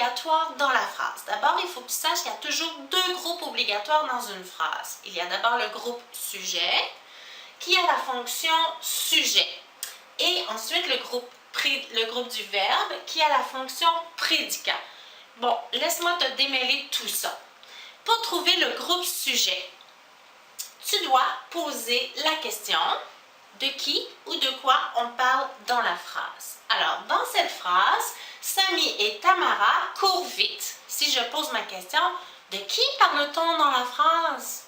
obligatoires dans la phrase. D'abord, il faut que tu saches qu'il y a toujours deux groupes obligatoires dans une phrase. Il y a d'abord le groupe sujet, qui a la fonction sujet. Et ensuite, le groupe du verbe, qui a la fonction prédicat. Bon, laisse-moi te démêler tout ça. Pour trouver le groupe sujet, tu dois poser la question de qui ou de quoi on parle dans la phrase. Alors, dans cette phrase, Samy et Tamara courent vite. Si je pose ma question, de qui parle-t-on dans la phrase?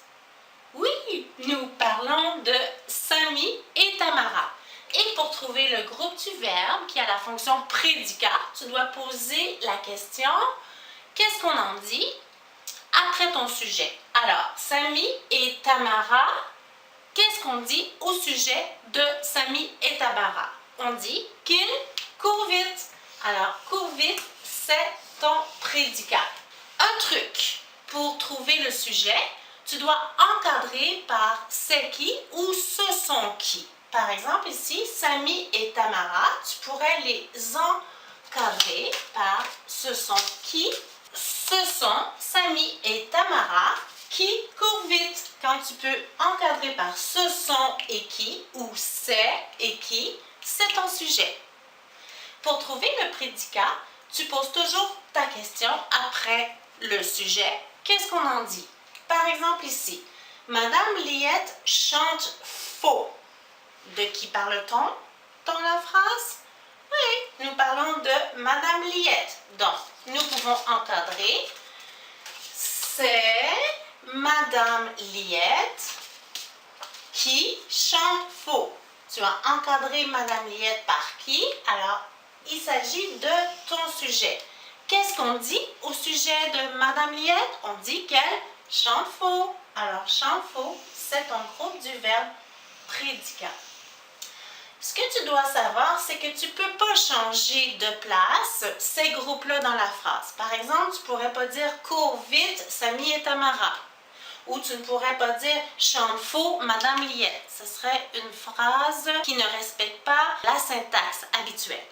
Oui, nous parlons de Samy et Tamara. Et pour trouver le groupe du verbe qui a la fonction prédicat, tu dois poser la question « Qu'est-ce qu'on en dit ?» après ton sujet. Alors, Samy et Tamara, qu'est-ce qu'on dit au sujet de Samy et Tamara? On dit qu'ils courent vite. Alors, courent vite, c'est ton prédicat. Un truc pour trouver le sujet, tu dois encadrer par c'est qui ou ce sont qui. Par exemple, ici, Samy et Tamara, tu pourrais les encadrer par ce sont qui. Ce sont Samy et Tamara qui courent vite. Quand tu peux encadrer par ce sont et qui ou c'est et qui, c'est ton sujet. Pour trouver le prédicat, tu poses toujours ta question après le sujet. Qu'est-ce qu'on en dit? Par exemple ici, Madame Liette chante faux. De qui parle-t-on dans la phrase? Oui, nous parlons de Madame Liette. Donc, nous pouvons encadrer. C'est Madame Liette qui chante faux. Tu as encadré Madame Liette par qui? Alors, il s'agit de ton sujet. Qu'est-ce qu'on dit au sujet de Madame Liette? On dit qu'elle chante faux. Alors, chante faux, c'est ton groupe du verbe prédicat. Ce que tu dois savoir, c'est que tu ne peux pas changer de place ces groupes-là dans la phrase. Par exemple, tu ne pourrais pas dire « cours vite, Samy et Tamara ». Ou tu ne pourrais pas dire « chante faux, Madame Liette ». Ce serait une phrase qui ne respecte pas la syntaxe habituelle.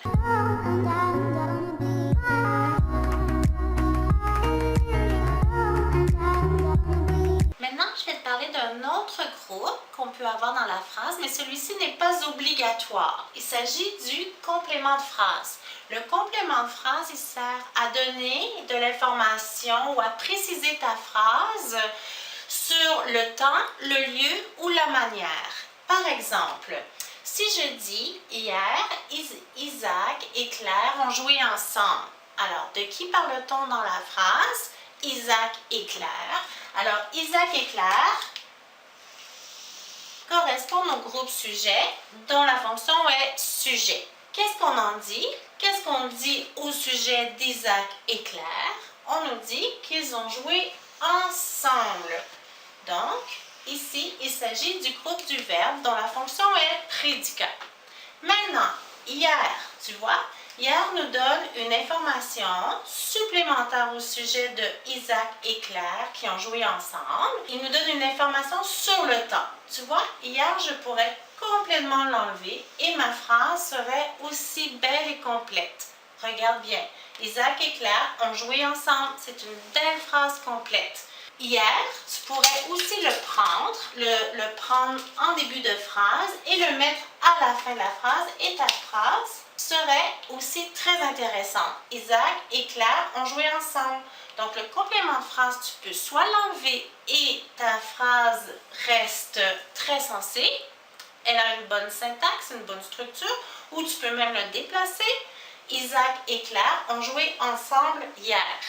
Maintenant, je vais te parler d'un autre groupe qu'on peut avoir dans la phrase, mais celui-ci n'est pas obligatoire. Il s'agit du complément de phrase. Le complément de phrase, il sert à donner de l'information ou à préciser ta phrase sur le temps, le lieu ou la manière. Par exemple, si je dis « Hier, Isaac et Claire ont joué ensemble ». Alors, de qui parle-t-on dans la phrase? Isaac et Claire. Alors, Isaac et Claire correspondent au groupe sujet dont la fonction est sujet. Qu'est-ce qu'on en dit? Qu'est-ce qu'on dit au sujet d'Isaac et Claire? On nous dit qu'ils ont joué ensemble. Donc, ici, il s'agit du groupe du verbe dont la fonction est prédicat. Maintenant, hier, tu vois, hier nous donne une information supplémentaire au sujet de Isaac et Claire qui ont joué ensemble. Il nous donne une information sur le temps. Tu vois, hier, je pourrais complètement l'enlever et ma phrase serait aussi belle et complète. Regarde bien. Isaac et Claire ont joué ensemble. C'est une belle phrase complète. Hier, tu pourrais aussi le prendre en début de phrase et le mettre à la fin de la phrase et ta phrase serait aussi très intéressante. Isaac et Claire ont joué ensemble. Donc, le complément de phrase, tu peux soit l'enlever et ta phrase reste très sensée, elle a une bonne syntaxe, une bonne structure, ou tu peux même le déplacer. Isaac et Claire ont joué ensemble hier.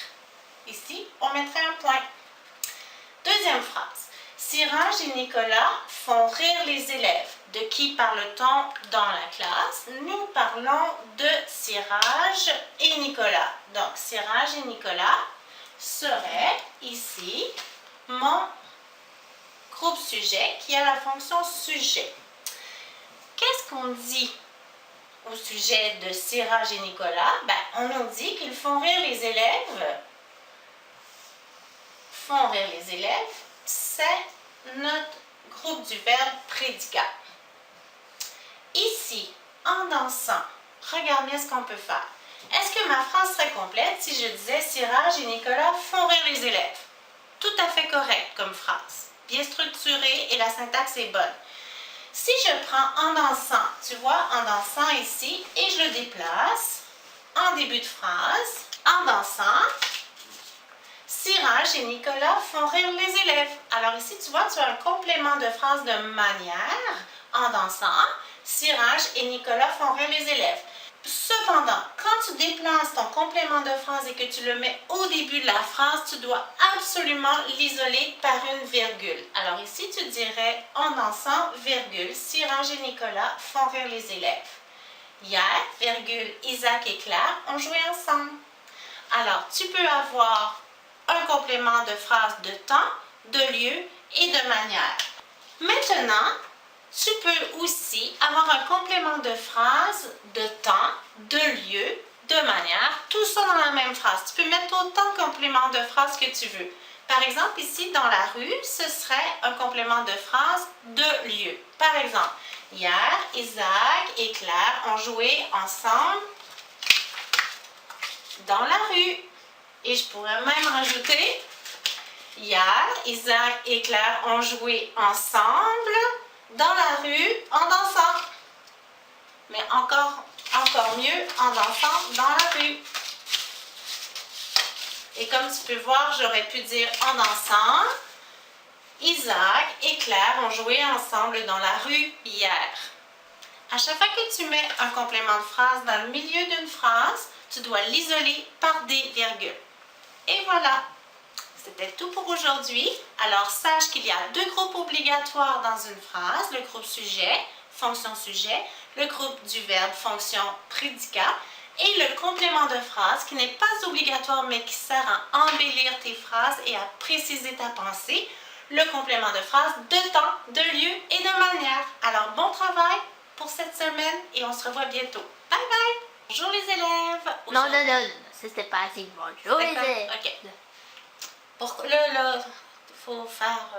Ici, on mettrait un point. Deuxième phrase. Siraj et Nicolas font rire les élèves. De qui parle-t-on dans la classe? Nous parlons de Siraj et Nicolas. Donc, Siraj et Nicolas seraient ici mon groupe sujet qui a la fonction sujet. Qu'est-ce qu'on dit au sujet de Siraj et Nicolas? On nous dit qu'ils font rire les élèves. Font rire les élèves, c'est notre groupe du verbe prédicat. Ici, en dansant, regarde bien ce qu'on peut faire. Est-ce que ma phrase serait complète si je disais Siraj et Nicolas font rire les élèves? Tout à fait correct comme phrase. Bien structurée et la syntaxe est bonne. Si je prends en dansant, tu vois, en dansant ici, et je le déplace en début de phrase, en dansant, Siraj et Nicolas font rire les élèves. Alors ici, tu vois, tu as un complément de phrase de manière, en dansant, Siraj et Nicolas font rire les élèves. Cependant, quand tu déplaces ton complément de phrase et que tu le mets au début de la phrase, tu dois absolument l'isoler par une virgule. Alors ici, tu dirais en dansant, virgule, Siraj et Nicolas font rire les élèves. Hier, virgule, Isaac et Claire ont joué ensemble. Alors, tu peux avoir un complément de phrase de temps, de lieu et de manière. Maintenant, tu peux aussi avoir un complément de phrase de temps, de lieu, de manière, tout ça dans la même phrase. Tu peux mettre autant de compléments de phrase que tu veux. Par exemple, ici, dans la rue, ce serait un complément de phrase de lieu. Par exemple, hier, Isaac et Claire ont joué ensemble dans la rue. Et je pourrais même rajouter, hier, Isaac et Claire ont joué ensemble dans la rue en dansant. Mais encore mieux, en dansant dans la rue. Et comme tu peux voir, j'aurais pu dire en dansant, Isaac et Claire ont joué ensemble dans la rue hier. À chaque fois que tu mets un complément de phrase dans le milieu d'une phrase, tu dois l'isoler par des virgules. Et voilà, c'était tout pour aujourd'hui. Alors sache qu'il y a deux groupes obligatoires dans une phrase, le groupe sujet, fonction sujet, le groupe du verbe, fonction prédicat, et le complément de phrase qui n'est pas obligatoire mais qui sert à embellir tes phrases et à préciser ta pensée, le complément de phrase de temps, de lieu et de manière. Alors bon travail pour cette semaine et on se revoit bientôt. Bye bye! Bonjour les élèves! Non, c'était pas assez. Bonjour les élèves. Ok. Là, il faut faire...